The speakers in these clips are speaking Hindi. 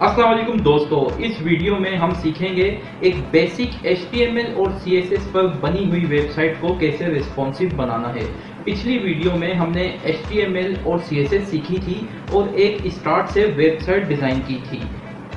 अस्सलाम वालेकुम दोस्तों, इस वीडियो में हम सीखेंगे एक बेसिक HTML और CSS पर बनी हुई वेबसाइट को कैसे रिस्पॉन्सिव बनाना है। पिछली वीडियो में हमने HTML और CSS सीखी थी और एक स्टार्ट से वेबसाइट डिज़ाइन की थी।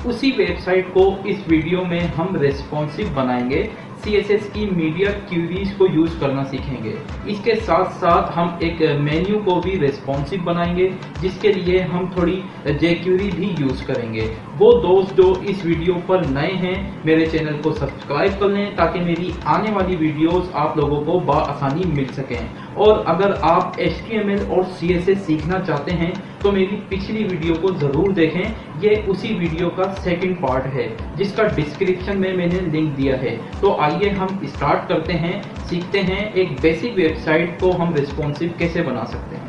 उसी वेबसाइट को इस वीडियो में हम रिस्पॉन्सिव बनाएंगे। CSS की मीडिया क्यूरीज को यूज़ करना सीखेंगे। इसके साथ साथ हम एक मेन्यू को भी रिस्पॉन्सिव बनाएंगे, जिसके लिए हम थोड़ी jQuery भी यूज़ करेंगे। वो दोस्त जो इस वीडियो पर नए हैं, मेरे चैनल को सब्सक्राइब कर लें ताकि मेरी आने वाली वीडियोस आप लोगों को बआसानी मिल सकें। और अगर आप HTML और CSS सीखना चाहते हैं तो मेरी पिछली वीडियो को ज़रूर देखें। ये उसी वीडियो का सेकंड पार्ट है, जिसका डिस्क्रिप्शन में मैंने लिंक दिया है। तो आइए हम स्टार्ट करते हैं, सीखते हैं एक बेसिक वेबसाइट को हम रिस्पॉन्सिव कैसे बना सकते हैं।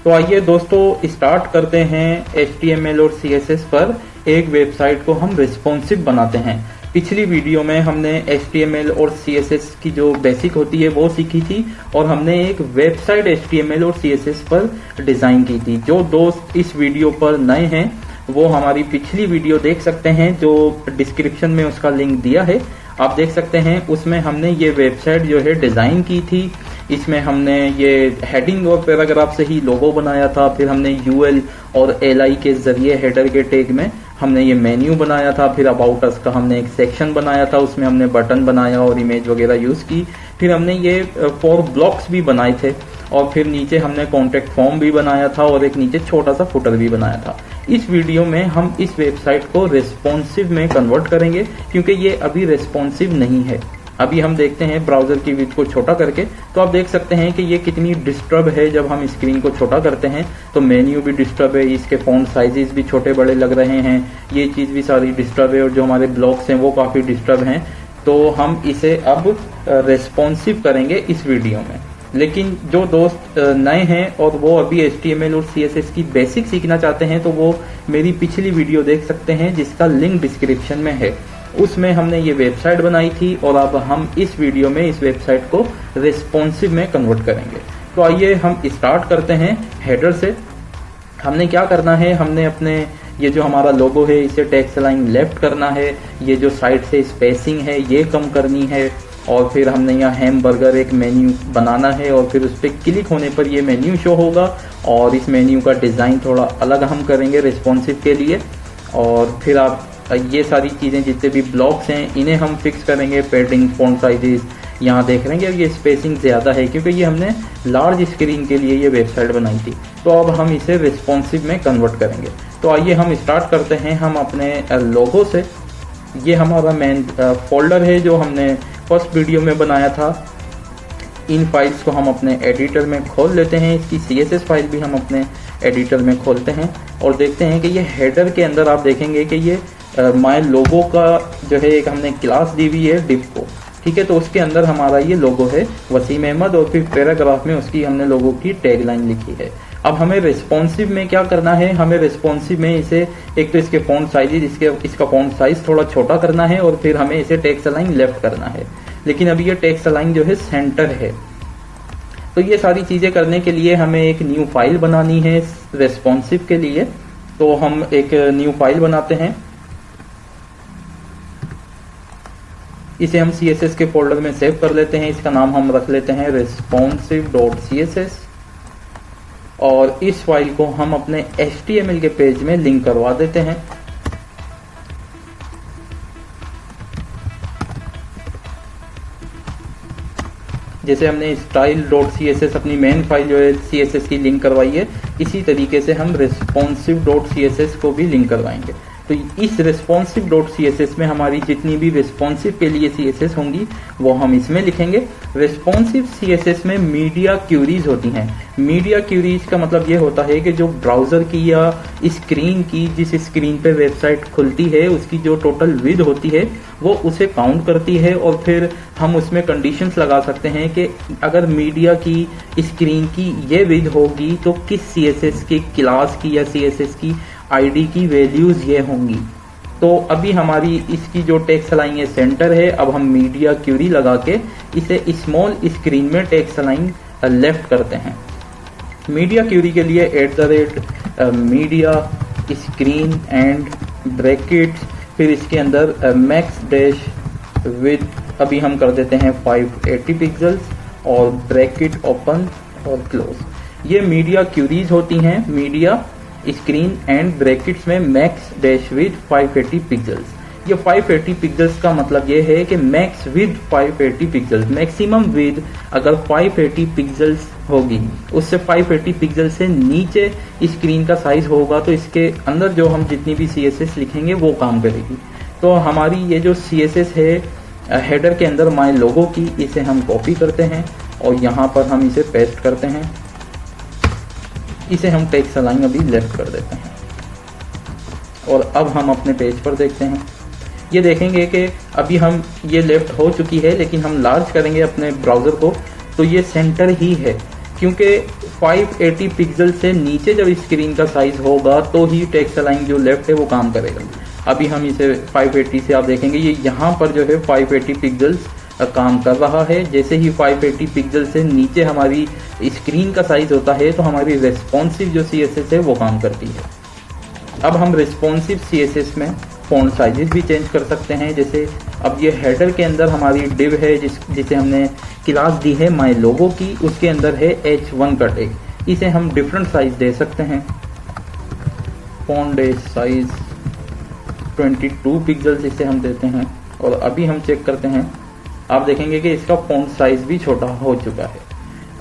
तो आइए दोस्तों स्टार्ट करते हैं। HTML और CSS पर एक वेबसाइट को हम रिस्पॉन्सिव बनाते हैं। पिछली वीडियो में हमने HTML और CSS की जो बेसिक होती है वो सीखी थी और हमने एक वेबसाइट HTML और CSS पर डिज़ाइन की थी। जो दोस्त इस वीडियो पर नए हैं वो हमारी पिछली वीडियो देख सकते हैं, जो डिस्क्रिप्शन में उसका लिंक दिया है, आप देख सकते हैं। उसमें हमने ये वेबसाइट जो है डिज़ाइन की थी। इसमें हमने ये हेडिंग और पैराग्राफ से ही लोगो बनाया था। फिर हमने UL और LI के जरिए हेडर के टैग में हमने ये मेन्यू बनाया था। फिर अबाउट अस का हमने एक सेक्शन बनाया था, उसमें हमने बटन बनाया और इमेज वगैरह यूज़ की। फिर हमने ये 4 ब्लॉक्स भी बनाए थे और फिर नीचे हमने कॉन्टेक्ट फॉर्म भी बनाया था और एक नीचे छोटा सा फुटर भी बनाया था। इस वीडियो में हम इस वेबसाइट को रिस्पॉन्सिव में कन्वर्ट करेंगे, क्योंकि ये अभी रिस्पॉन्सिव नहीं है। अभी हम देखते हैं ब्राउजर की विड्थ को छोटा करके, तो आप देख सकते हैं कि ये कितनी डिस्टर्ब है। जब हम स्क्रीन को छोटा करते हैं तो मेन्यू भी डिस्टर्ब है, इसके फॉन्ट साइजेस भी छोटे बड़े लग रहे हैं, ये चीज़ भी सारी डिस्टर्ब है और जो हमारे ब्लॉक्स हैं वो काफ़ी डिस्टर्ब हैं। तो हम इसे अब रिस्पॉन्सिव करेंगे इस वीडियो में। लेकिन जो दोस्त नए हैं और वो अभी HTML और CSS की बेसिक सीखना चाहते हैं तो वो मेरी पिछली वीडियो देख सकते हैं, जिसका लिंक डिस्क्रिप्शन में है। उसमें हमने ये वेबसाइट बनाई थी और अब हम इस वीडियो में इस वेबसाइट को रिस्पॉन्सिव में कन्वर्ट करेंगे। तो आइए हम स्टार्ट करते हैं हेडर से। हमने क्या करना है, हमने अपने ये जो हमारा लोगो है इसे टेक्स्ट लाइन लेफ्ट करना है। ये जो साइड से स्पेसिंग है ये कम करनी है। और फिर हमने यहाँ हैमबर्गर एक मेन्यू बनाना है और फिर उस पर क्लिक होने पर ये मेन्यू शो होगा। और इस मेन्यू का डिज़ाइन थोड़ा अलग हम करेंगे रिस्पॉन्सिव के लिए। और फिर आप ये सारी चीज़ें जितने भी ब्लॉक्स हैं इन्हें हम फिक्स करेंगे। पैडिंग, फॉन्ट साइजेस यहाँ देख रहे हैं, ये स्पेसिंग ज़्यादा है क्योंकि ये हमने लार्ज स्क्रीन के लिए ये वेबसाइट बनाई थी। तो अब हम इसे रिस्पॉन्सिव में कन्वर्ट करेंगे। तो आइए हम स्टार्ट करते हैं। हम अपने लोगो से, ये हमारा मेन फोल्डर है जो हमने फर्स्ट वीडियो में बनाया था। इन फाइल्स को हम अपने एडिटर में खोल लेते हैं। इसकी CSS फाइल भी हम अपने एडिटर में खोलते हैं और देखते हैं कि ये हेडर के अंदर आप देखेंगे कि ये माय लोगो का जो है एक हमने क्लास दी हुई है डिव को, ठीक है। तो उसके अंदर हमारा ये लोगो है वसीम अहमद और फिर पैराग्राफ में उसकी हमने लोगो की टैग लाइन लिखी है। अब हमें रिस्पॉन्सिव में क्या करना है, हमें रिस्पॉन्सिव में इसे एक तो इसके फॉन्ट साइज, इसका फॉन्ट साइज थोड़ा छोटा करना है और फिर हमें इसे टेक्स्ट लाइन लेफ्ट करना है। लेकिन अभी ये टेक्स्ट लाइन जो है सेंटर है। तो ये सारी चीज़ें करने के लिए हमें एक न्यू फाइल बनानी है रिस्पॉन्सिव के लिए। तो हम एक न्यू फाइल बनाते हैं। इसे हम CSS के फोल्डर में सेव कर लेते हैं। इसका नाम हम रख लेते हैं responsive.css और इस फाइल को हम अपने HTML के पेज में लिंक करवा देते हैं। जैसे हमने style.css अपनी मेन फाइल जो है CSS की लिंक करवाई है, इसी तरीके से हम responsive.css को भी लिंक करवाएंगे। तो इस responsive.css में हमारी जितनी भी responsive के लिए CSS होंगी वो हम इसमें लिखेंगे। responsive CSS में मीडिया क्यूरीज होती हैं। मीडिया क्यूरीज का मतलब ये होता है कि जो ब्राउज़र की या स्क्रीन की, जिस स्क्रीन पे वेबसाइट खुलती है उसकी जो टोटल विड्थ होती है वो उसे काउंट करती है। और फिर हम उसमें कंडीशंस लगा सकते हैं कि अगर मीडिया की स्क्रीन की ये विड्थ होगी तो किस CSS की क्लास की या CSS की ID की वैल्यूज़ ये होंगी। तो अभी हमारी इसकी जो टेक्स्ट अलाइन है सेंटर है, अब हम मीडिया क्यूरी लगा के इसे स्मॉल स्क्रीन में टेक्स्ट अलाइन लेफ्ट करते हैं। मीडिया क्यूरी के लिए मीडिया स्क्रीन एंड ब्रैकेट्स, फिर इसके अंदर मैक्स डैश विद अभी हम कर देते हैं 580 पिक्सल्स और ब्रैकेट ओपन और क्लोज। ये मीडिया क्यूरीज होती हैं मीडिया स्क्रीन एंड ब्रैकेट्स में मैक्स डैश विद 580 पिक्सल्स। ये 580 पिक्सल्स का मतलब ये है कि max with 580 pixels, maximum with अगर 580 पिक्सल्स होगी, उससे 580 पिक्सल से नीचे स्क्रीन का साइज होगा तो इसके अंदर जो हम जितनी भी CSS लिखेंगे वो काम करेगी। तो हमारी ये जो CSS है हेडर के अंदर माय लोगो की, इसे हम कॉपी करते हैं और यहाँ पर हम इसे पेस्ट करते हैं। इसे हम टेक्स्ट अलाइन अभी लेफ्ट कर देते हैं और अब हम अपने पेज पर देखते हैं। ये देखेंगे कि अभी हम ये लेफ्ट हो चुकी है, लेकिन हम लार्ज करेंगे अपने ब्राउज़र को तो ये सेंटर ही है, क्योंकि 580 पिक्सल से नीचे जब स्क्रीन का साइज होगा तो ही टेक्स्ट अलाइन जो लेफ्ट है वो काम करेगा। अभी हम इसे 580 से आप देखेंगे ये यहाँ पर जो है 580 पिक्सल्स काम कर रहा है। जैसे ही 580 पिक्सल से नीचे हमारी स्क्रीन का साइज होता है तो हमारी रेस्पॉन्सिव जो CSS है वो काम करती है। अब हम रेस्पॉन्सिव CSS में फॉन्ट साइजेस भी चेंज कर सकते हैं। जैसे अब ये हेडर के अंदर हमारी डिव है जिसे हमने क्लास दी है माय लोगो की, उसके अंदर है H1 का टैग, इसे हम डिफरेंट साइज दे सकते हैं। फॉन्ट साइज 22 पिक्सल्स इसे हम देते हैं और अभी हम चेक करते हैं, आप देखेंगे कि इसका फॉन्ट साइज भी छोटा हो चुका है।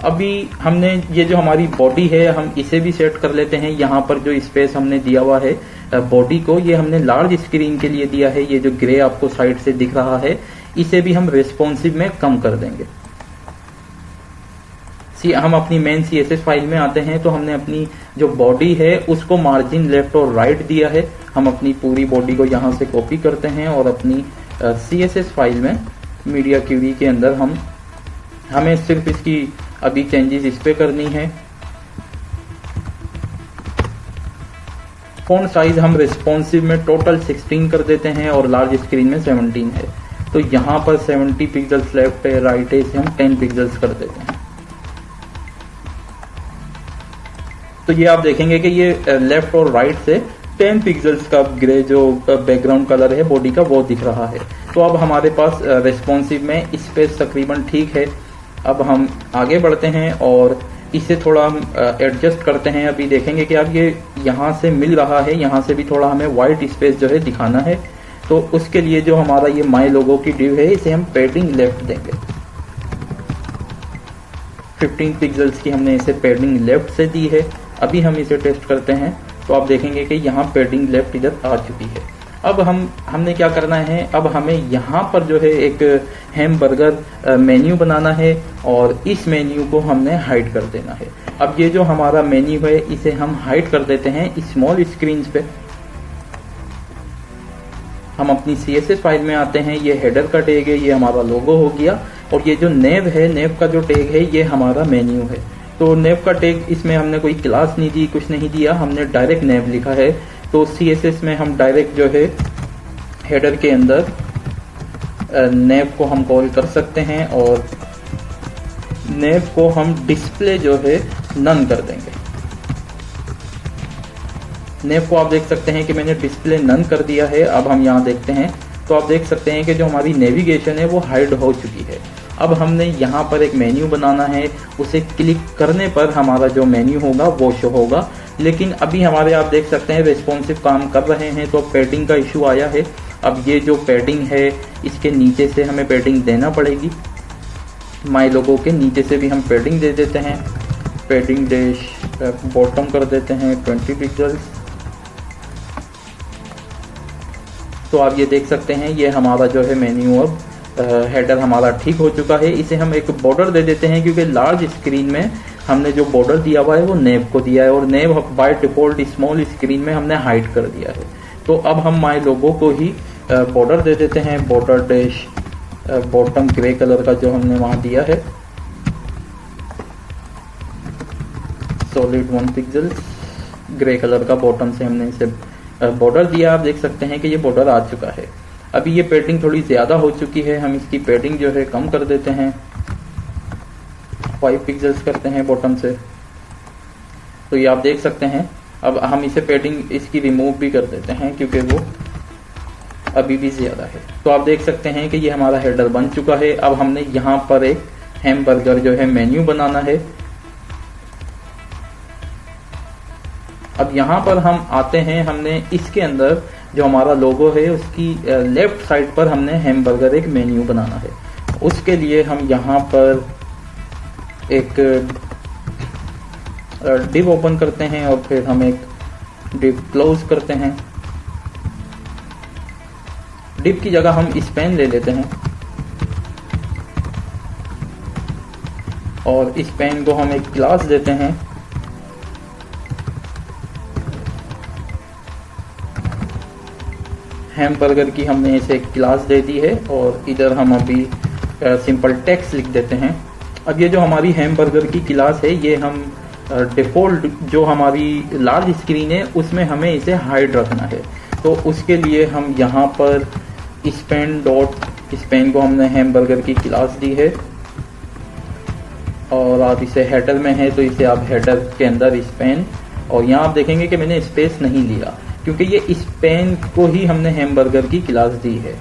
अभी हमने ये जो हमारी बॉडी है हम इसे भी सेट कर लेते हैं। यहाँ पर जो स्पेस हमने दिया हुआ है बॉडी को, ये हमने लार्ज स्क्रीन के लिए दिया है। ये जो ग्रे आपको साइड से दिख रहा है इसे भी हम रेस्पॉन्सिव में कम कर देंगे। हम अपनी मेन CSS फाइल में आते हैं तो हमने अपनी जो बॉडी है उसको मार्जिन लेफ्ट और राइट दिया है। हम अपनी पूरी बॉडी को यहाँ से कॉपी करते हैं और अपनी CSS फाइल में मीडिया क्यूरी के अंदर हमें सिर्फ इसकी अभी चेंजेस इस पे करनी है। फॉन्ट साइज हम रेस्पॉन्सिव में टोटल 16 कर देते हैं और लार्ज स्क्रीन में 17 है। तो यहाँ पर 70 पिक्सल्स लेफ्ट है, राइट है, इसे हम 10 पिक्सल्स कर देते हैं। तो ये आप देखेंगे कि ये लेफ्ट और राइट से 10 पिक्सल्स का ग्रे जो बैकग्राउंड कलर है बॉडी का वो दिख रहा है। तो अब हमारे पास रेस्पॉन्सिव में स्पेस तकरीबन ठीक है। अब हम आगे बढ़ते हैं और इसे थोड़ा हम एडजस्ट करते हैं। अभी देखेंगे कि अब ये यहाँ से मिल रहा है, यहाँ से भी थोड़ा हमें वाइट स्पेस जो है दिखाना है। तो उसके लिए जो हमारा ये माय लोगो की डिव है इसे हम पैडिंग लेफ्ट देंगे। 15 पिक्सल्स की हमने इसे पैडिंग लेफ्ट से दी है। अभी हम इसे टेस्ट करते हैं तो आप देखेंगे कि यहाँ पैडिंग लेफ्ट इधर आ चुकी है। अब हमने क्या करना है, अब हमें यहाँ पर जो है एक हैमबर्गर मेन्यू बनाना है और इस मेन्यू को हमने हाइड कर देना है। अब ये जो हमारा मेन्यू है इसे हम हाइड कर देते हैं स्मॉल स्क्रीन पे। हम अपनी CSS फाइल में आते हैं, ये हेडर का टैग है, ये हमारा लोगो हो गया और ये जो नेव है, नेव का जो टैग है ये हमारा मेन्यू है। तो नेव का टैग इसमें हमने कोई क्लास नहीं दी, कुछ नहीं दिया, हमने डायरेक्ट नेव लिखा है। तो CSS में हम डायरेक्ट जो है हेडर के अंदर नेव को हम कॉल कर सकते हैं और नेव को हम डिस्प्ले जो है नन कर देंगे। नेव को आप देख सकते हैं कि मैंने डिस्प्ले नन कर दिया है। अब हम यहाँ देखते हैं तो आप देख सकते हैं कि जो हमारी नेविगेशन है वो हाइड हो चुकी है। अब हमने यहाँ पर एक मेन्यू बनाना है, उसे क्लिक करने पर हमारा जो मेन्यू होगा वो शो होगा। लेकिन अभी हमारे आप देख सकते हैं रेस्पॉन्सिव काम कर रहे हैं तो पैडिंग का इशू आया है। अब ये जो पैडिंग है इसके नीचे से हमें पैडिंग देना पड़ेगी। माय लोगो के नीचे से भी हम पैडिंग दे देते हैं। पैडिंग डैश बॉटम कर देते हैं 20 पिक्सल्स। तो आप ये देख सकते हैं ये हमारा जो है मेन्यू अब हेडर हमारा ठीक हो चुका है। इसे हम एक बॉर्डर दे देते हैं क्योंकि लार्ज स्क्रीन में हमने जो बॉर्डर दिया हुआ है वो नेव को दिया है और नेव बाय डिफॉल्ट स्मॉल स्क्रीन में हमने हाइड कर दिया है। तो अब हम माय लोगो को ही बॉर्डर दे देते हैं। Border dash bottom grey colour का जो हमने वहां दिया है, सॉलिड 1 पिक्सल ग्रे कलर का बॉटम से हमने इसे बॉर्डर दिया, आप देख सकते हैं कि ये बॉर्डर आ चुका है। अभी ये पैडिंग थोड़ी ज़्यादा हो चुकी है, हम इसकी पैडिंग जो है कम कर देते हैं, 5 पिक्सल्स करते हैं बॉटम से। तो ये आप देख सकते हैं। अब हम इसे पैडिंग इसकी रिमूव भी कर देते हैं क्योंकि वो अभी भी ज़्यादा है। तो आप देख सकते हैं कि ये हमारा हेडर बन चुका है। अब हमने यहाँ पर एक हैमबर्गर जो है मेन्यू बनाना है। अब यहाँ पर हम आते हैं, हमने इसके अंदर जो हमारा लोगो है उसकी लेफ्ट साइड पर हमने हैमबर्गर एक मेन्यू बनाना है। उसके लिए हम यहाँ पर एक डिव ओपन करते हैं और फिर हम एक डिव क्लोज करते हैं। डिव की जगह हम स्पैन ले लेते हैं और स्पैन को हम एक क्लास देते हैं। हैमबर्गर की हमने इसे एक क्लास दे दी है और इधर हम अभी सिंपल टेक्स्ट लिख देते हैं। अब ये जो हमारी हैमबर्गर की क्लास है ये हम डिफ़ॉल्ट जो हमारी लार्ज स्क्रीन है उसमें हमें इसे हाइड रखना है। तो उसके लिए हम यहाँ पर स्पैन को हमने हैमबर्गर की क्लास दी है और आप इसे हेडर में है तो इसे आप हेडर के अंदर स्पैन, और यहाँ आप देखेंगे कि मैंने स्पेस नहीं लिया क्योंकि ये स्पैन को ही हमने हैमबर्गर की क्लास दी है।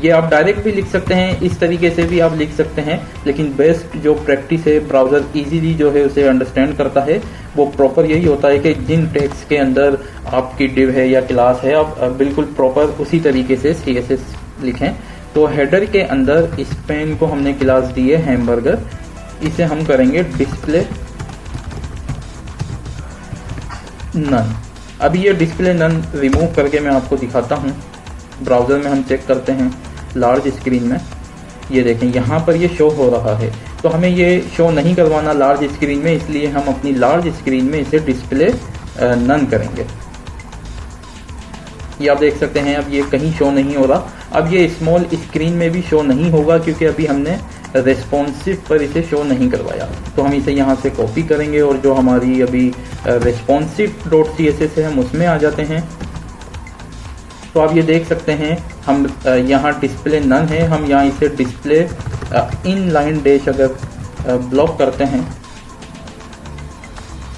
ये आप डायरेक्ट भी लिख सकते हैं, इस तरीके से भी आप लिख सकते हैं, लेकिन बेस्ट जो प्रैक्टिस है, ब्राउज़र इजीली जो है उसे अंडरस्टैंड करता है, वो प्रॉपर यही होता है कि जिन टेक्स्ट के अंदर आपकी डिव है या क्लास है आप बिल्कुल प्रॉपर उसी तरीके से CSS लिखें। तो हेडर के अंदर स्पैन को हमने क्लास दी है हैमबर्गर, इसे हम करेंगे डिस्प्ले नन। अभी ये डिस्प्ले नन रिमूव करके मैं आपको दिखाता हूँ। ब्राउज़र में हम चेक करते हैं लार्ज स्क्रीन में, ये देखें यहाँ पर ये शो हो रहा है। तो हमें ये शो नहीं करवाना लार्ज स्क्रीन में, इसलिए हम अपनी लार्ज स्क्रीन में इसे डिस्प्ले नन करेंगे। ये आप देख सकते हैं अब ये कहीं शो नहीं हो रहा। अब ये स्मॉल स्क्रीन में भी शो नहीं होगा क्योंकि अभी हमने रेस्पॉन्सिव पर इसे शो नहीं करवाया। तो हम इसे यहाँ से कॉपी करेंगे और जो हमारी अभी responsive.css है हम उसमें आ जाते हैं। तो आप ये देख सकते हैं हम यहाँ डिस्प्ले नन है, हम यहाँ इसे डिस्प्ले इन लाइन डैश अगर ब्लॉक करते हैं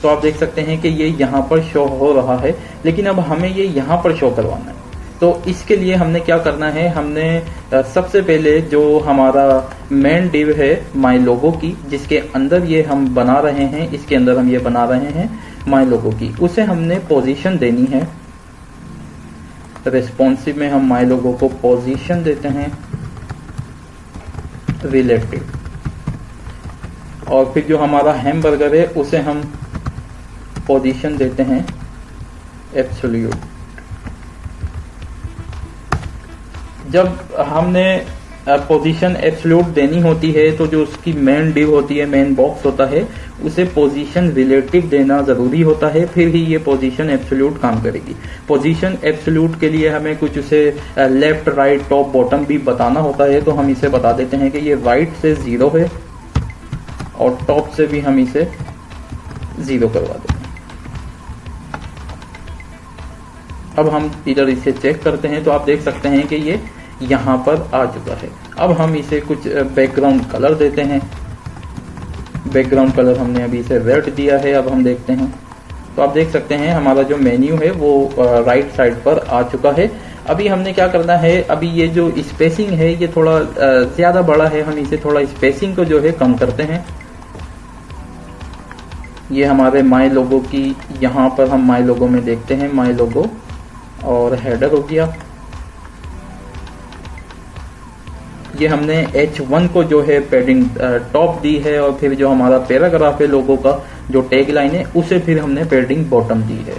तो आप देख सकते हैं कि ये यहाँ पर शो हो रहा है, लेकिन अब हमें ये यहाँ पर शो करवाना है। तो इसके लिए हमने क्या करना है, हमने सबसे पहले जो हमारा मेन डिव है माई लोगो की, जिसके अंदर ये हम बना रहे हैं, इसके अंदर हम ये बना रहे हैं माई लोगो की, उसे हमने पोजीशन देनी है। रेस्पॉन्सिव में हम माई लोगो को पोजीशन देते हैं रिलेटिव, और फिर जो हमारा हैमबर्गर है उसे हम पोजीशन देते हैं एब्सोल्यूट। जब हमने पोजीशन एब्सोल्यूट देनी होती है तो जो उसकी मेन डिव होती है, मेन बॉक्स होता है, उसे पोजीशन रिलेटिव देना ज़रूरी होता है, फिर ही ये पोजीशन एब्सोल्यूट काम करेगी। पोजीशन एब्सोल्यूट के लिए हमें कुछ उसे लेफ्ट राइट टॉप बॉटम भी बताना होता है, तो हम इसे बता देते हैं कि ये राइट से 0 है और टॉप से भी हम इसे 0 करवा देते हैं। अब हम इधर इसे चेक करते हैं तो आप देख सकते हैं कि ये यहाँ पर आ चुका है। अब हम इसे कुछ बैकग्राउंड कलर देते हैं। बैकग्राउंड कलर हमने अभी इसे रेड दिया है। अब हम देखते हैं तो आप देख सकते हैं हमारा जो मेन्यू है वो राइट साइड पर आ चुका है। अभी हमने क्या करना है, अभी ये जो स्पेसिंग है ये थोड़ा ज़्यादा बड़ा है, हम इसे थोड़ा स्पेसिंग को जो है कम करते हैं। ये हमारे माई लोगो की, यहाँ पर हम माई लोगो में देखते हैं माई लोगो और हेडर हो गया। ये हमने H1 को जो है पैडिंग टॉप दी है और फिर जो हमारा पैराग्राफ है लोगो का जो टैग लाइन है उसे फिर हमने पैडिंग बॉटम दी है।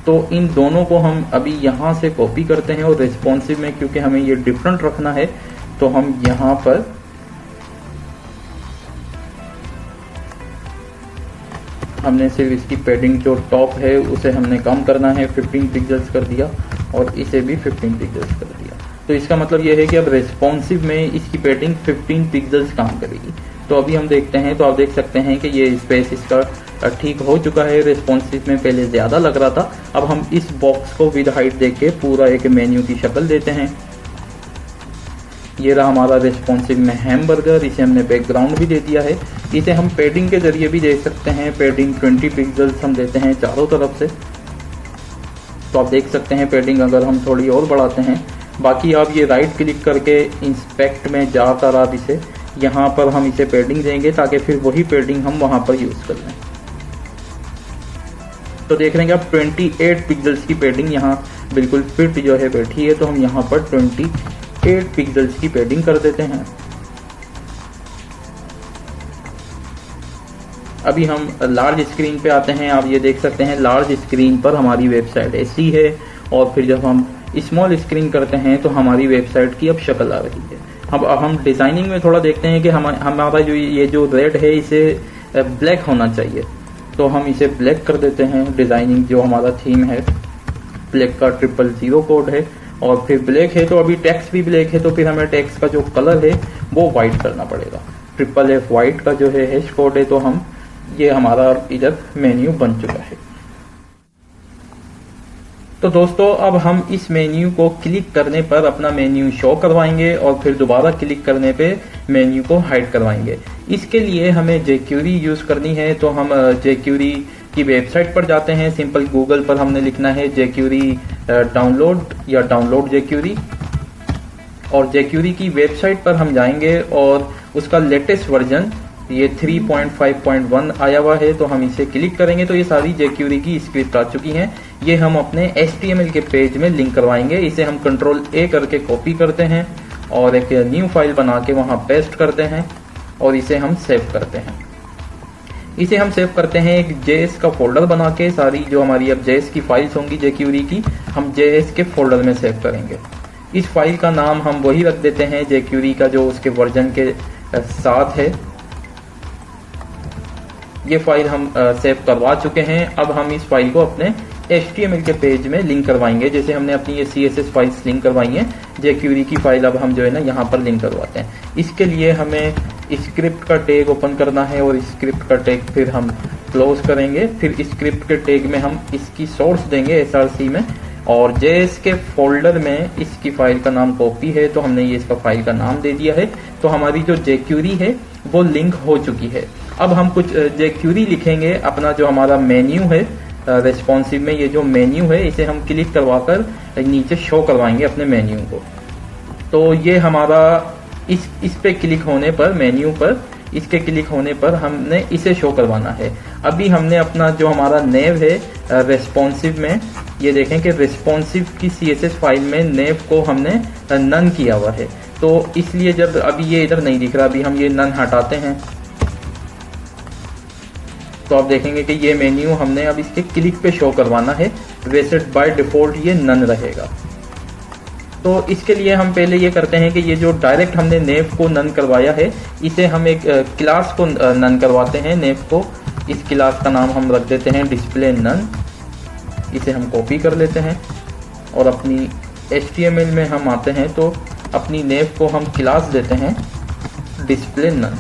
तो इन दोनों को हम अभी यहाँ से कॉपी करते हैं और रिस्पॉन्सिव में क्योंकि हमें ये डिफरेंट रखना है तो हम यहाँ पर हमने सिर्फ इसकी पैडिंग जो टॉप है उसे हमने कम करना है, 15 पिक्सल्स कर दिया और इसे भी 15 पिक्सल्स कर दिया। तो इसका मतलब यह है कि अब रेस्पॉन्सिव में इसकी पैडिंग 15 पिक्सल्स काम करेगी। तो अभी हम देखते हैं तो आप देख सकते हैं कि ये स्पेस इसका ठीक हो चुका है। रिस्पॉन्सिव में पहले ज़्यादा लग रहा था। अब हम इस बॉक्स को विद हाइट देके पूरा एक मेन्यू की शक्ल देते हैं। ये रहा हमारा रिस्पॉन्सिव में हैमबर्गर। इसे हमने बैकग्राउंड भी दे दिया है। इसे हम पैडिंग के जरिए भी दे सकते हैं। पैडिंग 20 पिक्सल्स हम देते हैं चारों तरफ से। तो आप देख सकते हैं पैडिंग अगर हम थोड़ी और बढ़ाते हैं। बाकी आप ये राइट क्लिक करके इंस्पेक्ट में जाकर आप इसे यहाँ पर हम इसे पैडिंग देंगे ताकि फिर वही पैडिंग हम वहाँ पर यूज़ कर लें। तो देख रहे हैं कि आप 28 पिक्सल्स की पैडिंग यहाँ बिल्कुल फिट जो है बैठी है। तो हम यहाँ पर 28 पिक्सल्स की पैडिंग कर देते हैं। अभी हम लार्ज स्क्रीन पे आते हैं। आप ये देख सकते हैं लार्ज स्क्रीन पर हमारी वेबसाइट ऐसी है और फिर जब हम स्मॉल स्क्रीन करते हैं तो हमारी वेबसाइट की अब शक्ल आ रही है। अब हम डिज़ाइनिंग में थोड़ा देखते हैं कि हमारा जो ये जो रेड है इसे ब्लैक होना चाहिए। तो हम इसे ब्लैक कर देते हैं। डिज़ाइनिंग जो हमारा थीम है ब्लैक का 000 कोड है और फिर ब्लैक है तो अभी टेक्स्ट भी ब्लैक है तो फिर हमें टेक्स्ट का जो कलर है वो वाइट करना पड़ेगा। FFF वाइट का जो है हैश कोड है। तो हम ये हमारा इधर मेन्यू बन चुका है। तो दोस्तों अब हम इस मेन्यू को क्लिक करने पर अपना मेन्यू शो करवाएंगे और फिर दोबारा क्लिक करने पे मेन्यू को हाइड करवाएंगे। इसके लिए हमें jQuery यूज़ करनी है। तो हम jQuery की वेबसाइट पर जाते हैं। सिंपल गूगल पर हमने लिखना है jQuery डाउनलोड या डाउनलोड jQuery और jQuery की वेबसाइट पर हम जाएंगे और उसका लेटेस्ट वर्जन ये 3.5.1 आया हुआ है। तो हम इसे क्लिक करेंगे तो ये सारी jQuery की स्क्रिप्ट आ चुकी हैं। ये हम अपने HTML के पेज में लिंक करवाएंगे। इसे हम Ctrl+A करके कॉपी करते हैं और एक न्यू फाइल बना के वहाँ पेस्ट करते हैं और इसे हम सेव करते हैं। इसे हम सेव करते हैं एक JS का फोल्डर बना के। सारी जो हमारी अब JS की फाइल्स होंगी jQuery की हम JS के फोल्डर में सेव करेंगे। इस फाइल का नाम हम वही रख देते हैं jQuery का जो उसके वर्जन के साथ है। ये फाइल हम सेव करवा चुके हैं। अब हम इस फाइल को अपने HTML के पेज में लिंक करवाएंगे। जैसे हमने अपनी ये CSS फाइल्स लिंक करवाई हैं jQuery की फाइल अब हम जो है ना यहाँ पर लिंक करवाते हैं। इसके लिए हमें स्क्रिप्ट का टैग ओपन करना है और स्क्रिप्ट का टैग फिर हम क्लोज करेंगे। फिर स्क्रिप्ट के टैग में हम इसकी सोर्स देंगे src में और JS के फोल्डर में इसकी फाइल का नाम कॉपी है तो हमने ये इसका फाइल का नाम दे दिया है। तो हमारी जो jQuery है वो लिंक हो चुकी है। अब हम कुछ jQuery लिखेंगे। अपना जो हमारा मेन्यू है रेस्पॉन्सिव में ये जो मेन्यू है इसे हम क्लिक करवाकर नीचे शो करवाएंगे अपने मेन्यू को। तो ये हमारा इस पे क्लिक होने पर मेन्यू पर इसके क्लिक होने पर हमने इसे शो करवाना है। अभी हमने अपना जो हमारा नेव है रेस्पॉन्सिव में ये देखें कि रेस्पॉन्सिव की CSS फाइल में नेव को हमने नन किया हुआ है। तो इसलिए जब अभी ये इधर नहीं दिख रहा अभी हम ये नन हटाते हैं तो आप देखेंगे कि ये मेन्यू हमने अब इसके क्लिक पे शो करवाना है। वैसे बाय डिफॉल्ट ये नन रहेगा। तो इसके लिए हम पहले ये करते हैं कि ये जो डायरेक्ट हमने नेव को नन करवाया है इसे हम एक क्लास को नन करवाते हैं। नेव को इस क्लास का नाम हम रख देते हैं डिस्प्ले नन। इसे हम कॉपी कर लेते हैं और अपनी HTML में हम आते हैं तो अपनी नेव को हम क्लास देते हैं डिस्प्ले नन।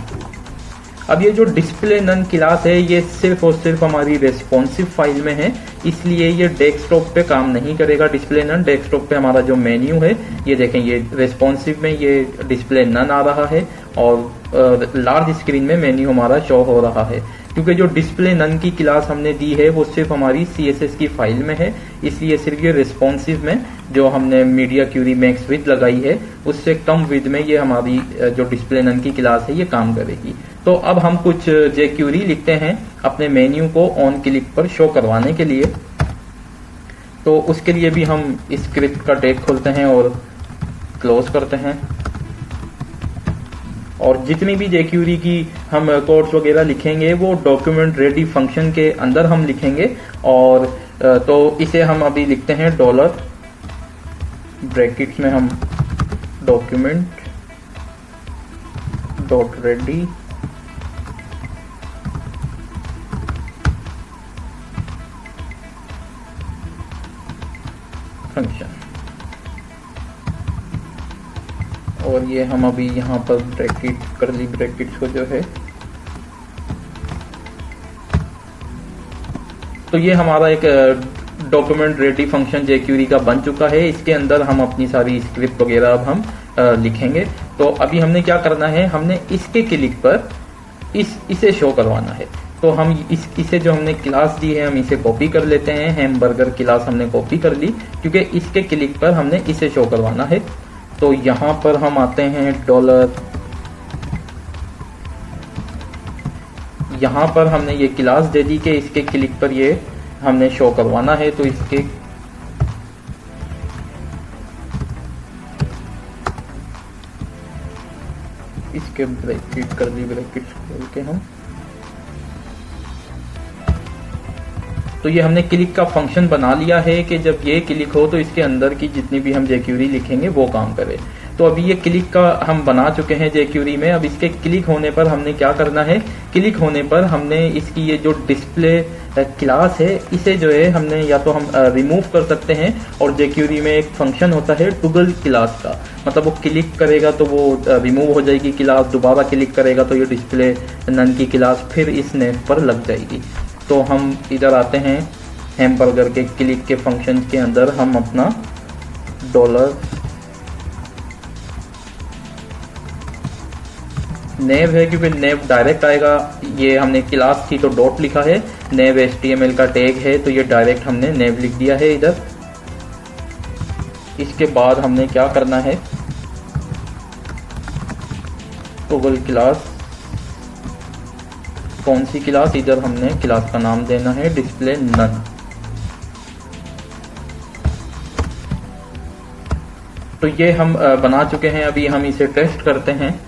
अब ये जो डिस्प्ले नन क्लास है ये सिर्फ और सिर्फ हमारी रेस्पॉन्सिव फाइल में है इसलिए ये डेस्कटॉप पे काम नहीं करेगा। डिस्प्ले नन डेस्कटॉप पे हमारा जो मेन्यू है ये देखें ये रेस्पॉन्सिव में ये डिस्प्ले नन आ रहा है और लार्ज स्क्रीन में मेन्यू हमारा शो हो रहा है। क्योंकि जो डिस्प्ले नन की क्लास हमने दी है वो सिर्फ हमारी CSS की फाइल में है इसलिए सिर्फ ये रेस्पॉन्सिव में जो हमने मीडिया क्यूरी मैक्स विद लगाई है उससे कम विद में ये हमारी जो डिस्प्ले नन की क्लास है ये काम करेगी। तो अब हम कुछ jQuery लिखते हैं अपने मेन्यू को ऑन क्लिक पर शो करवाने के लिए। तो उसके लिए भी हम स्क्रिप्ट का टैग खोलते हैं और क्लोज करते हैं और जितनी भी jQuery की हम कोड्स वगैरह लिखेंगे वो डॉक्यूमेंट रेडी फंक्शन के अंदर हम लिखेंगे। और तो इसे हम अभी लिखते हैं डॉलर ब्रैकेट्स में हम डॉक्यूमेंट डॉट रेडी फंक्शन और ये हम अभी यहाँ पर ब्रैकेट करली ब्रैकेट्स को जो है तो ये हमारा एक डॉक्यूमेंट रेडी फंक्शन jQuery का बन चुका है। इसके अंदर हम अपनी सारी स्क्रिप्ट वगैरह अब हम लिखेंगे। तो अभी हमने क्या करना है, हमने इसके क्लिक पर इसे शो करवाना है। तो हम इसे जो हमने क्लास दी है हम इसे कॉपी कर लेते हैं। हैमबर्गर क्लास हमने कॉपी कर ली क्योंकि इसके क्लिक पर हमने इसे शो करवाना है। तो यहाँ पर हम आते हैं डॉलर, यहाँ पर हमने ये क्लास दे दी कि इसके क्लिक पर ये हमने शो करवाना है। तो इसके ब्रैकेट कर दी, ब्रैकेट खोल के हम, तो ये हमने क्लिक का फंक्शन बना लिया है कि जब ये क्लिक हो तो इसके अंदर की जितनी भी हम jQuery लिखेंगे वो काम करे। तो अभी ये क्लिक का हम बना चुके हैं jQuery में। अब इसके क्लिक होने पर हमने क्या करना है, क्लिक होने पर हमने इसकी ये जो डिस्प्ले क्लास है इसे जो है हमने या तो हम रिमूव कर सकते हैं, और jQuery में एक फंक्शन होता है टुगल क्लास का, मतलब वो क्लिक करेगा तो वो रिमूव हो जाएगी क्लास, दोबारा क्लिक करेगा तो ये डिस्प्ले नन की क्लास फिर इस नेम पर लग जाएगी। तो हम इधर आते हैं हैमबर्गर के क्लिक के फंक्शन के अंदर, हम अपना डॉलर नेव है क्योंकि नेव डायरेक्ट आएगा, ये हमने क्लास थी तो डॉट लिखा है, नेव HTML का टैग है तो ये डायरेक्ट हमने नेव लिख दिया है इधर। इसके बाद हमने क्या करना है, टॉगल क्लास, कौन सी क्लास, इधर हमने क्लास का नाम देना है डिस्प्ले नन। तो ये हम बना चुके हैं। अभी हम इसे टेस्ट करते हैं।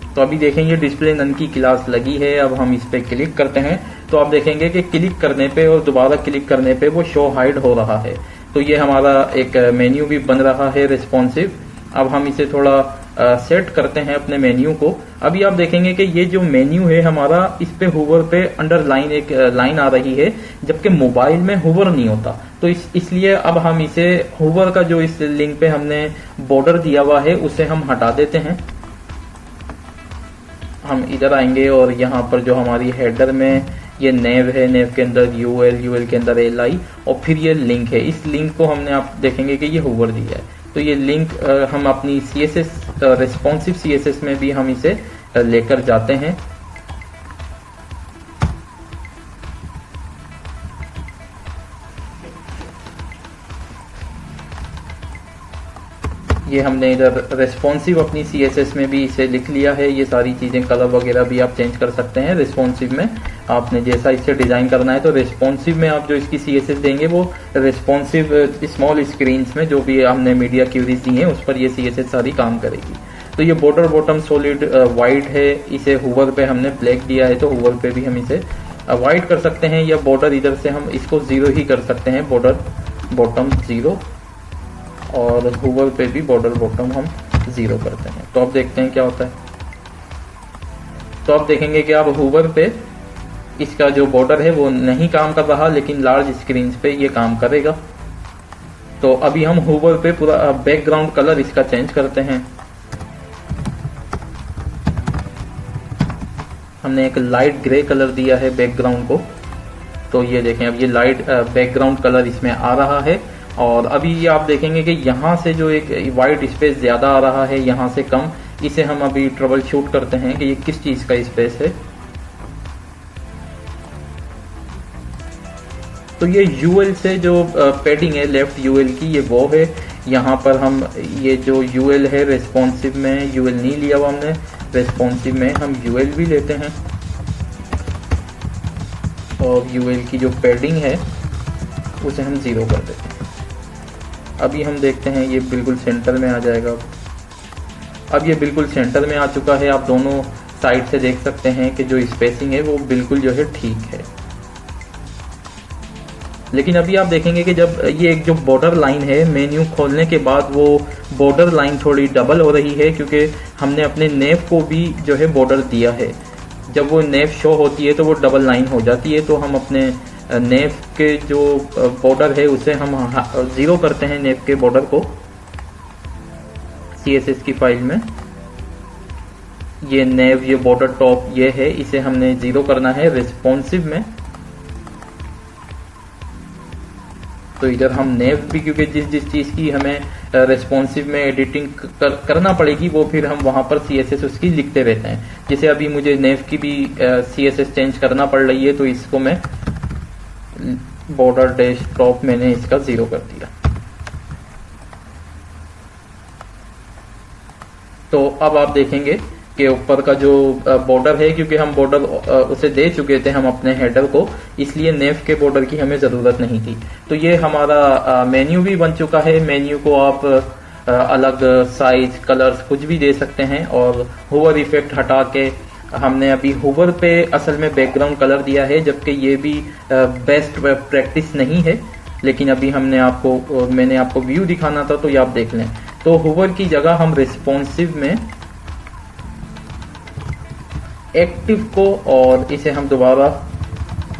तो अभी देखेंगे डिस्प्ले नन की क्लास लगी है। अब हम इस पे क्लिक करते हैं तो आप देखेंगे कि क्लिक करने पे और दोबारा क्लिक करने पे वो शो हाइड हो रहा है। तो ये हमारा एक मेन्यू भी बन रहा है रिस्पॉन्सिव। अब हम इसे थोड़ा सेट करते हैं अपने मेन्यू को। अभी आप देखेंगे कि ये जो मेन्यू है हमारा, इस पे हुवर पे अंडरलाइन एक लाइन आ रही है, जबकि मोबाइल में हुवर नहीं होता। तो इसलिए अब हम इसे हुवर का जो इस लिंक पे हमने बॉर्डर दिया हुआ है उसे हम हटा देते हैं। हम इधर आएंगे और यहाँ पर जो हमारी हेडर में ये नेव है, नेव के अंदर यूएल, यूएल के अंदर li, और फिर ये लिंक है। इस लिंक को हमने, आप देखेंगे कि ये हुवर दिया है। तो ये लिंक हम अपनी CSS रिस्पॉन्सिव CSS में भी हम इसे लेकर जाते हैं। ये हमने इधर रिस्पॉन्सिव अपनी CSS में भी इसे लिख लिया है। ये सारी चीज़ें, कलर वगैरह भी आप चेंज कर सकते हैं रिस्पॉन्सिव में। आपने जैसा इसे डिज़ाइन करना है, तो रिस्पॉन्सिव में आप जो इसकी CSS देंगे वो रिस्पॉन्सिव स्मॉल स्क्रीन्स में जो भी हमने मीडिया क्यूरीज दी हैं उस पर ये CSS सारी काम करेगी। तो ये बॉर्डर बॉटम सॉलिड वाइट है, इसे हुवर पे हमने ब्लैक दिया है तो हुवर पे भी हम इसे वाइट कर सकते हैं, या बॉर्डर इधर से हम इसको 0 ही कर सकते हैं, बॉर्डर बॉटम 0, और हुवर पे भी बॉर्डर बॉटम हम 0 करते हैं। तो अब देखते हैं क्या होता है। तो आप देखेंगे कि अब हुवर पे इसका जो बॉर्डर है वो नहीं काम कर रहा, लेकिन लार्ज स्क्रीन पे ये काम करेगा। तो अभी हम हुवर पे पूरा बैकग्राउंड कलर इसका चेंज करते हैं। हमने एक लाइट ग्रे कलर दिया है बैकग्राउंड को। तो ये देखें, अब ये लाइट बैकग्राउंड कलर इसमें आ रहा है। और अभी ये आप देखेंगे कि यहाँ से जो एक वाइट स्पेस ज़्यादा आ रहा है, यहाँ से कम, इसे हम अभी ट्रबल शूट करते हैं कि ये किस चीज़ का स्पेस है। तो ये यूएल से जो पैडिंग है लेफ्ट यूएल की, ये वो है। यहाँ पर हम ये जो यूएल है रेस्पॉन्सिव में यूएल नहीं लिया हुआ हमने, रेस्पॉन्सिव में हम यूएल भी लेते हैं, और यूएल की जो पैडिंग है उसे हम 0 कर देते हैं। अभी हम देखते हैं ये बिल्कुल सेंटर में आ जाएगा। अब ये बिल्कुल सेंटर में आ चुका है। आप दोनों साइड से देख सकते हैं कि जो स्पेसिंग है वो बिल्कुल जो है ठीक है। लेकिन अभी आप देखेंगे कि जब ये एक जो बॉर्डर लाइन है, मेन्यू खोलने के बाद वो बॉर्डर लाइन थोड़ी डबल हो रही है, क्योंकि हमने अपने नेव को भी जो है बॉर्डर दिया है। जब वो नेव शो होती है तो वो डबल लाइन हो जाती है। तो हम अपने नेव के जो बॉर्डर है उसे हम 0 करते हैं, नेव के बॉर्डर को CSS की फाइल में। ये नेव, ये बॉर्डर टॉप ये है, इसे हमने 0 करना है रिस्पॉन्सिव में। तो इधर हम नेव भी, क्योंकि जिस जिस चीज़ की हमें रेस्पॉन्सिव में एडिटिंग करना पड़ेगी वो फिर हम वहां पर CSS उसकी लिखते रहते हैं। जैसे अभी मुझे नेव की भी CSS चेंज करना पड़ रही है, तो इसको मैं बॉर्डर डैश टॉप मैंने इसका 0 कर दिया। तो अब आप देखेंगे कि ऊपर का जो बॉर्डर है, क्योंकि हम बॉर्डर उसे दे चुके थे हम अपने हेडर को, इसलिए नेव के बॉर्डर की हमें जरूरत नहीं थी। तो ये हमारा मेन्यू भी बन चुका है। मेन्यू को आप अलग साइज, कलर्स कुछ भी दे सकते हैं। और होवर इफेक्ट हटा के हमने अभी होवर पे असल में बैकग्राउंड कलर दिया है, जबकि ये भी बेस्ट प्रैक्टिस नहीं है, लेकिन अभी मैंने आपको व्यू दिखाना था तो ये आप देख लें। तो होवर की जगह हम रिस्पॉन्सिव में एक्टिव को और इसे हम दोबारा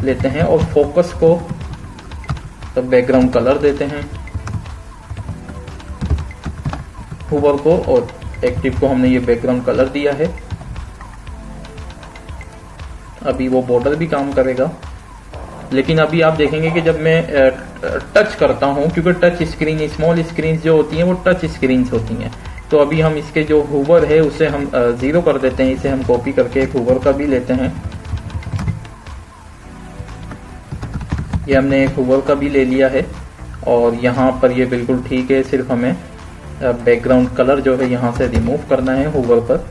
लेते हैं और फोकस को तो बैकग्राउंड कलर देते हैं। होवर को और एक्टिव को हमने ये बैकग्राउंड कलर दिया है। अभी वो बॉर्डर भी काम करेगा, लेकिन अभी आप देखेंगे कि जब मैं टच करता हूं, क्योंकि टच स्क्रीन, स्मॉल स्क्रीन जो होती हैं वो टच स्क्रीन होती हैं, तो अभी हम इसके जो होवर है उसे हम 0 कर देते हैं। इसे हम कॉपी करके एक होवर का भी लेते हैं। ये हमने एक होवर का भी ले लिया है और यहाँ पर ये बिल्कुल ठीक है। सिर्फ हमें बैकग्राउंड कलर जो है यहाँ से रिमूव करना है होवर पर।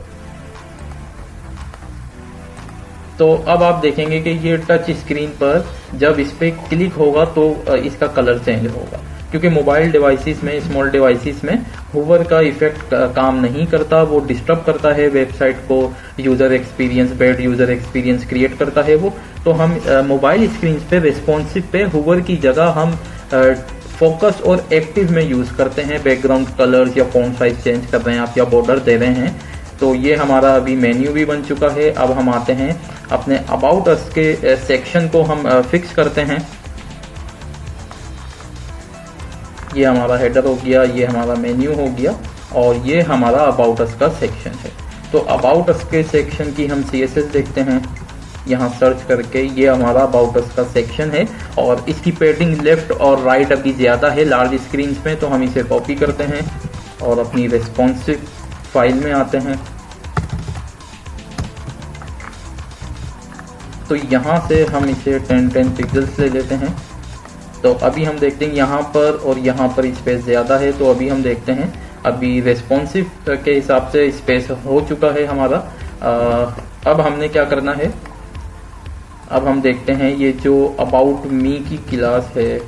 तो अब आप देखेंगे कि ये टच स्क्रीन पर जब इस पे क्लिक होगा तो इसका कलर चेंज होगा, क्योंकि मोबाइल डिवाइसेस में, स्मॉल डिवाइसेस में होवर का इफेक्ट काम नहीं करता। वो डिस्टर्ब करता है वेबसाइट को, user experience, bad user experience create करता है वो। तो हम मोबाइल स्क्रीन पे रिस्पॉन्सिव पे होवर की जगह हम फोकस और एक्टिव में यूज करते हैं। बैकग्राउंड कलर्स या फॉन्ट साइज चेंज कर रहे हैं आप या बॉर्डर दे रहे हैं। तो ये हमारा अभी मेन्यू भी बन चुका है। अब हम आते हैं अपने अबाउट अस के सेक्शन को हम फिक्स करते हैं। ये हमारा हेडर हो गया, ये हमारा मेन्यू हो गया और ये हमारा अबाउट अस का सेक्शन है। तो अबाउट अस के सेक्शन की हम CSS देखते हैं यहाँ सर्च करके। ये हमारा अबाउट अस का सेक्शन है और इसकी पैडिंग लेफ्ट और राइट अभी ज़्यादा है लार्ज स्क्रीन में, तो हम इसे कॉपी करते हैं और अपनी रिस्पॉन्सिव फाइल में आते हैं। तो यहाँ से हम इसे 10 पिक्सल्स ले लेते हैं। तो अभी हम देखते हैं यहाँ पर और यहाँ पर स्पेस ज़्यादा है, तो अभी हम देखते हैं अभी रिस्पॉन्सिव के हिसाब से स्पेस हो चुका है हमारा। अब हमने क्या करना है, अब हम देखते हैं ये जो अबाउट मी की क्लास है,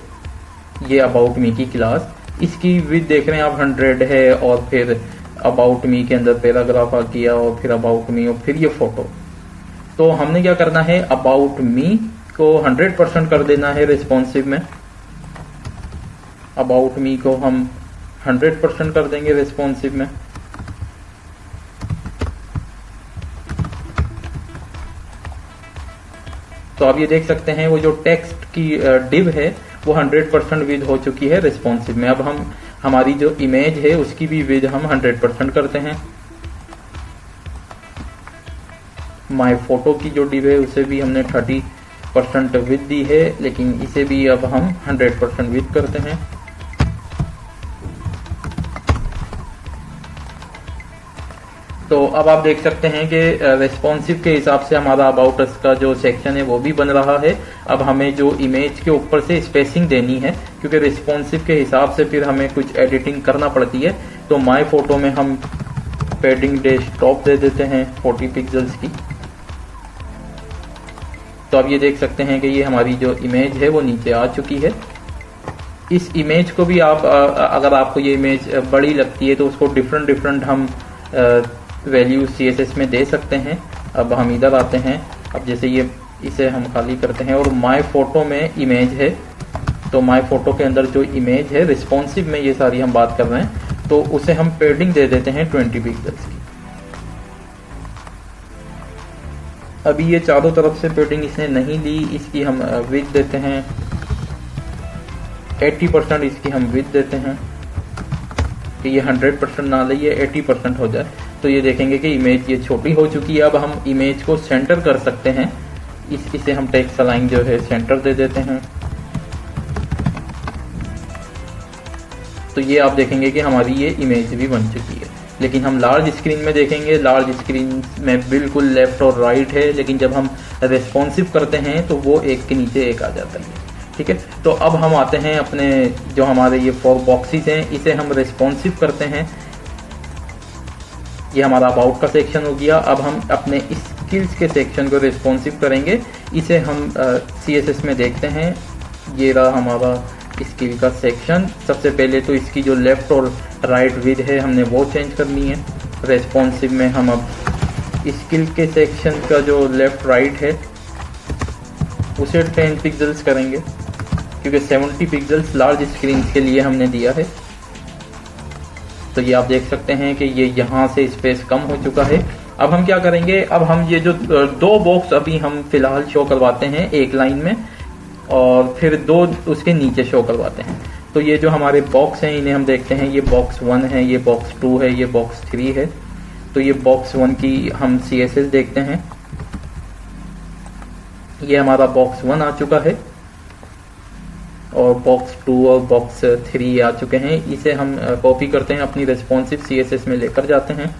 ये अबाउट मी की क्लास, इसकी विड्थ देख रहे हैं आप 100 है और फिर अबाउट मी के अंदर पैराग्राफ आ गया और फिर अबाउट मी और फिर ये फोटो। तो हमने क्या करना है, अबाउट मी को 100% कर देना है रिस्पॉन्सिव में। अबाउट मी को हम 100% कर देंगे रिस्पॉन्सिव में। तो आप ये देख सकते हैं वो जो टेक्स्ट की डिव है वो 100% विद हो चुकी है रिस्पॉन्सिव में। अब हम हमारी जो इमेज है उसकी भी विद हम 100% करते हैं। माय फोटो की जो डिव है उसे भी हमने 30% विद दी है, लेकिन इसे भी अब हम 100% विद करते हैं। तो अब आप देख सकते हैं कि रेस्पॉन्सिव के हिसाब से हमारा अबाउट अस का जो सेक्शन है वो भी बन रहा है। अब हमें जो इमेज के ऊपर से स्पेसिंग देनी है, क्योंकि रेस्पॉन्सिव के हिसाब से फिर हमें कुछ एडिटिंग करना पड़ती है। तो माय फोटो में हम पैडिंग डेस्कटॉप दे देते हैं 40 पिक्सल्स की। तो अब ये देख सकते हैं कि ये हमारी जो इमेज है वो नीचे आ चुकी है। इस इमेज को भी आप अगर आपको ये इमेज बड़ी लगती है तो उसको डिफरेंट हम वैल्यू CSS में दे सकते हैं। अब हम इधर आते हैं, अब जैसे ये इसे हम खाली करते हैं और माय फोटो में इमेज है, तो माय फोटो के अंदर जो इमेज है रिस्पॉन्सिव में ये सारी हम बात कर रहे हैं, तो उसे हम पैडिंग दे देते हैं 20 पिक्सल्स की। अभी ये चारों तरफ से पैडिंग इसने नहीं ली, इसकी हम विड्थ देते हैं 80%, इसकी हम विड्थ देते हैं कि ये 100% ना ले, ये 80% हो जाए। तो ये देखेंगे कि इमेज ये छोटी हो चुकी है। अब हम इमेज को सेंटर कर सकते हैं। इसे हम टेक्स्ट अलाइन जो है सेंटर दे देते हैं। तो ये आप देखेंगे कि हमारी ये इमेज भी बन चुकी है। लेकिन हम लार्ज स्क्रीन में देखेंगे, लार्ज स्क्रीन में बिल्कुल लेफ्ट और राइट है, लेकिन जब हम रेस्पॉन्सिव करते हैं तो वो एक के नीचे एक आ जाता है। ठीक है, तो अब हम आते हैं अपने जो हमारे ये 4 बॉक्सेस हैं, इसे हम रेस्पॉन्सिव करते हैं। ये हमारा अबाउट का सेक्शन हो गया। अब हम अपने स्किल्स के सेक्शन को रेस्पॉन्सिव करेंगे। इसे हम CSS में देखते हैं। ये रहा हमारा स्किल का सेक्शन। सबसे पहले तो इसकी जो लेफ्ट और राइट विड्थ है हमने वो चेंज करनी है। रेस्पॉन्सिव में हम अब स्किल के सेक्शन का जो लेफ्ट राइट है उसे 10 पिक्सल्स करेंगे, क्योंकि 70 पिक्सल्स लार्ज स्क्रीन के लिए हमने दिया है। तो ये आप देख सकते हैं कि ये यहाँ से स्पेस कम हो चुका है। अब हम क्या करेंगे, अब हम ये जो 2 बॉक्स अभी हम फिलहाल शो करवाते हैं एक लाइन में, और फिर 2 उसके नीचे शो करवाते हैं। तो ये जो हमारे बॉक्स हैं इन्हें हम देखते हैं। ये बॉक्स 1 है, ये बॉक्स 2 है, ये बॉक्स 3 है। तो ये बॉक्स 1 की हम CSS देखते हैं। ये हमारा बॉक्स 1 आ चुका है और बॉक्स 2 और बॉक्स 3 आ चुके हैं। इसे हम कॉपी करते हैं, अपनी रेस्पॉन्सिव CSS में लेकर जाते हैं।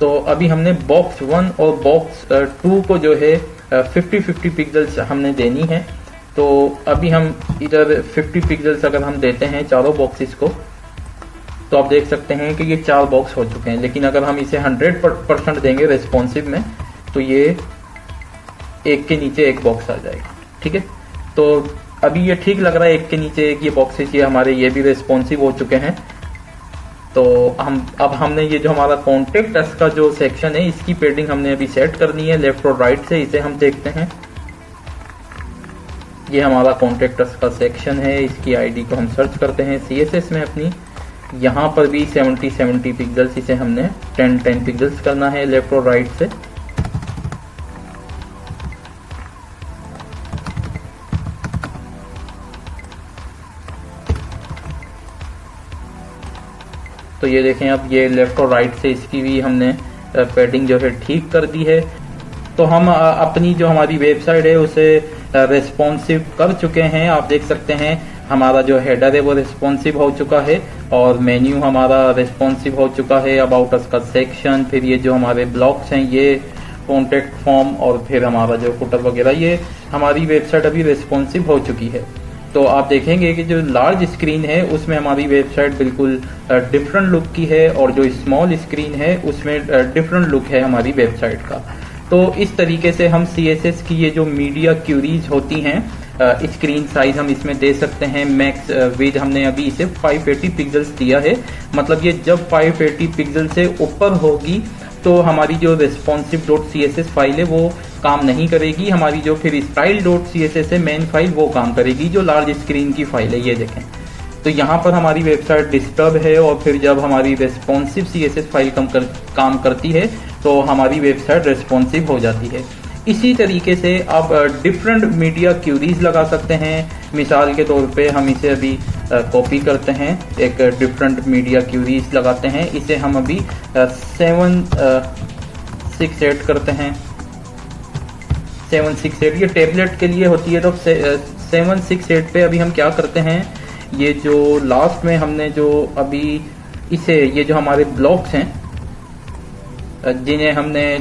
तो अभी हमने बॉक्स 1 और बॉक्स 2 को जो है 50-50 पिक्सल्स हमने देनी है। तो अभी हम इधर 50 पिक्सल्स अगर हम देते हैं चारों बॉक्सेस को, तो आप देख सकते हैं कि ये 4 बॉक्स हो चुके हैं। लेकिन अगर हम इसे 100% देंगे रेस्पॉन्सिव में, तो ये एक के नीचे एक बॉक्स आ जाएगा। ठीक है, तो अभी ये ठीक लग रहा है, एक के नीचे एक ये बॉक्सेस ये हमारे ये भी रेस्पॉन्सिव हो चुके हैं। तो अब हमने ये जो हमारा कॉन्टेक्ट अस का जो सेक्शन है इसकी पेडिंग हमने अभी सेट करनी है लेफ्ट और राइट से। इसे हम देखते हैं। ये हमारा कॉन्टेक्ट अस का सेक्शन है। इसकी आईडी को हम सर्च करते हैं CSS में अपनी। यहाँ पर भी 70 पिक्सल्स, इसे हमने 10 पिक्सल्स करना है लेफ्ट और राइट से। तो ये देखें, अब ये लेफ्ट और राइट से इसकी भी हमने पैडिंग जो है ठीक कर दी है। तो हम अपनी जो हमारी वेबसाइट है उसे रेस्पॉन्सिव कर चुके हैं। आप देख सकते हैं हमारा जो हेडर है वो रेस्पॉन्सिव हो चुका है और मेन्यू हमारा रेस्पॉन्सिव हो चुका है। अबाउट अस का सेक्शन, फिर ये जो हमारे ब्लॉक्स हैं, ये कॉन्टेक्ट फॉर्म, और फिर हमारा जो फुटर वगैरह, ये हमारी वेबसाइट अभी रेस्पॉन्सिव हो चुकी है। तो आप देखेंगे कि जो लार्ज स्क्रीन है उसमें हमारी वेबसाइट बिल्कुल डिफरेंट लुक की है, और जो स्मॉल स्क्रीन है उसमें डिफरेंट लुक है हमारी वेबसाइट का। तो इस तरीके से हम CSS की ये जो मीडिया क्यूरीज होती हैं, स्क्रीन साइज हम इसमें दे सकते हैं। मैक्स विड्थ हमने अभी इसे 580 पिक्सल्स दिया है। मतलब ये जब 580 पिक्सल से ऊपर होगी तो हमारी जो responsive.css फाइल है वो काम नहीं करेगी। हमारी जो फिर style.css है मेन फाइल, वो काम करेगी, जो लार्ज स्क्रीन की फाइल है। ये देखें, तो यहाँ पर हमारी वेबसाइट डिस्टर्ब है, और फिर जब हमारी रेस्पॉन्सिव CSS फाइल काम करती है तो हमारी वेबसाइट रेस्पॉन्सिव हो जाती है। इसी तरीके से आप डिफरेंट मीडिया क्यूरीज लगा सकते हैं। मिसाल के तौर पे हम इसे अभी कॉपी करते हैं, एक डिफरेंट मीडिया क्यूरीज लगाते हैं। इसे हम अभी 768 करते हैं। 768 ये टेबलेट के लिए होती है। तो 768 पे अभी हम क्या करते हैं, ये जो लास्ट में हमने जो अभी इसे, ये जो हमारे ब्लॉक्स हैं जिन्हें हमने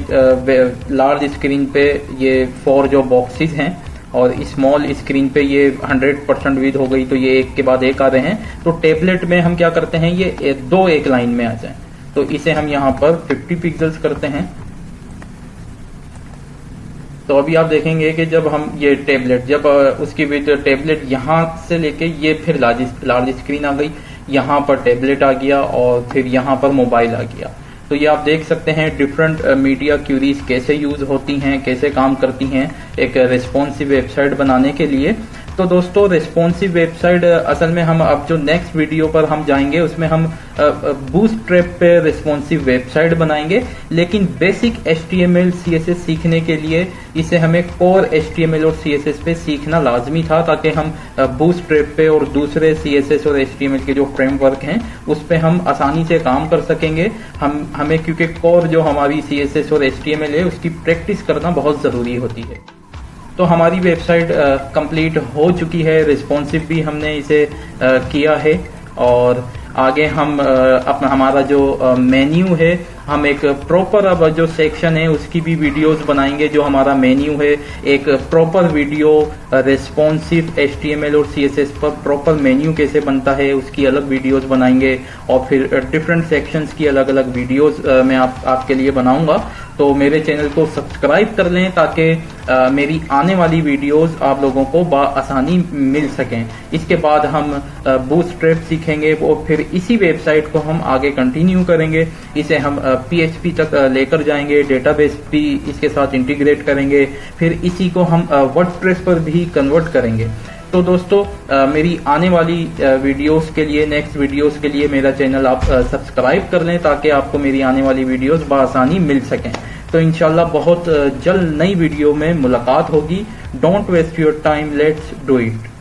लार्ज स्क्रीन पे ये 4 जो बॉक्सेस हैं, और स्मॉल स्क्रीन पे ये 100% विड्थ हो गई, तो ये एक के बाद एक आ रहे हैं। तो टेबलेट में हम क्या करते हैं, ये 2 एक लाइन में आ जाएं। तो इसे हम यहाँ पर 50 पिक्सल्स करते हैं। तो अभी आप देखेंगे कि जब हम ये टेबलेट, जब उसकी विड्थ टेबलेट यहाँ से लेके ये फिर लार्ज स्क्रीन आ गई, यहाँ पर टेबलेट आ गया, और फिर यहाँ पर मोबाइल आ गया। तो ये आप देख सकते हैं डिफरेंट मीडिया क्यूरीज कैसे यूज होती हैं, कैसे काम करती हैं एक रेस्पॉन्सिव वेबसाइट बनाने के लिए। तो दोस्तों, रेस्पॉन्सिव वेबसाइट असल में हम अब जो नेक्स्ट वीडियो पर हम जाएंगे उसमें हम बूटस्ट्रैप पे रेस्पॉन्सिव वेबसाइट बनाएंगे। लेकिन बेसिक HTML CSS सीखने के लिए इसे हमें कोर HTML और CSS पे सीखना लाजमी था, ताकि हम बूटस्ट्रैप पे और दूसरे CSS और HTML के जो फ्रेमवर्क हैं उस पे हम आसानी से काम कर सकेंगे। हमें क्योंकि कोर जो हमारी CSS और HTML है उसकी प्रैक्टिस करना बहुत ज़रूरी होती है। तो हमारी वेबसाइट कंप्लीट हो चुकी है, रिस्पॉन्सिव भी हमने इसे किया है। और आगे हम अपना हमारा जो मेन्यू है, हम एक प्रॉपर अब जो सेक्शन है उसकी भी वीडियोस बनाएंगे। जो हमारा मेन्यू है, एक प्रॉपर वीडियो रिस्पॉन्सिव HTML और CSS पर प्रॉपर मेन्यू कैसे बनता है उसकी अलग वीडियोस बनाएंगे। और फिर डिफरेंट सेक्शंस की अलग अलग वीडियोस मैं आपके लिए बनाऊंगा। तो मेरे चैनल को सब्सक्राइब कर लें ताकि मेरी आने वाली वीडियोस आप लोगों को आसानी मिल सकें। इसके बाद हम बूटस्ट्रैप सीखेंगे और फिर इसी वेबसाइट को हम आगे कंटिन्यू करेंगे। इसे हम PHP तक लेकर जाएंगे, डेटाबेस भी इसके साथ इंटीग्रेट करेंगे, फिर इसी को हम वर्डप्रेस पर भी कन्वर्ट करेंगे। तो दोस्तों मेरी आने वाली वीडियोस के लिए, नेक्स्ट वीडियोस के लिए मेरा चैनल आप सब्सक्राइब कर लें ताकि आपको मेरी आने वाली वीडियोस बआसानी मिल सकें। तो इंशाल्लाह बहुत जल्द नई वीडियो में मुलाकात होगी। Don't waste your time, let's do it.